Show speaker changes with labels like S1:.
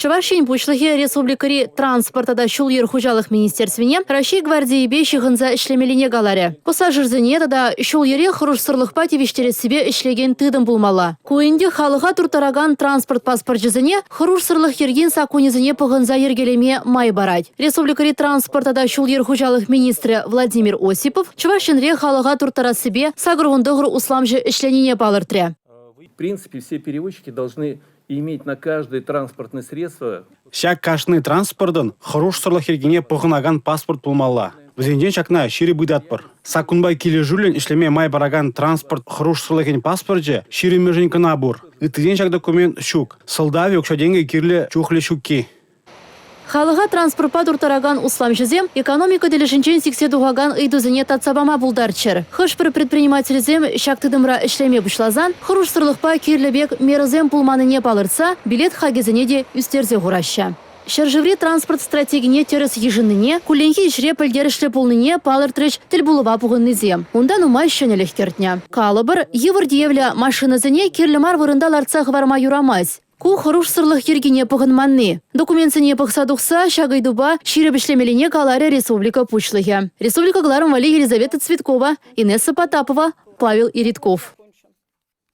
S1: Чувашин пучлыхе республикари транспортада шулер хужалых министерствене Россия гвардии беши гынза ишлемелине галаре. Пассажирзене тада шулере хрушсырлыхпа тивиштерет себе ишлеген тыдым булмала. Куинде халыға туртараган транспорт паспортжызене хрушсырлых ерген сакунезене пығынза ергелеме май барать. Республикари транспортада шулер хужалых министрі Владимир Осипов Чувашинре халыға туртара себе сагругундығыр усламжы ишленине балыртре.
S2: В принципе, все перевозчики должны иметь на каждое транспортное средство.
S3: Шак кашны транспортын хрушсырлых ергене пығынаган паспорт булмалла. Бізенден шакна шири бұйдатпыр. Сакунбай келе жүлін ішлеме май бараган транспорт хрушсырлыхен паспорт шири меженька набур. Итиден шак документ шук. Солдави окшаденге кирле чухле шукки.
S1: Халыға транспортпа туртараган усламжызем экономика делешінчен сиксе дугаган ыйдузыне татсабама булдарчыр. Хышпыр предпринимательзем шактыдымра ишлеме бушлазан, хрушсырлыхпа кирлебек мерзем пулманыне палырса, билет хагезіне де үстерзе ғураща. Шаржыври транспорт стратегине терес ежыныне, куленхи ишре пілдерішлі пулныне палыртрыч тіл булыва пуғыннызем. Ундан умай шөнеліх кертня. Калыбыр, евірдиевля машинызыне кирлімар вырында ларцах варма юрамаз. Ку хрушсырлых ергене пығынманны. Документсыне пықсадуқса, шагайдуба ширебішлемеліне каларе республика пучлыхе. Республика гларым вали Елизавета Цветкова, Инесса Потапова, Павел Иритков.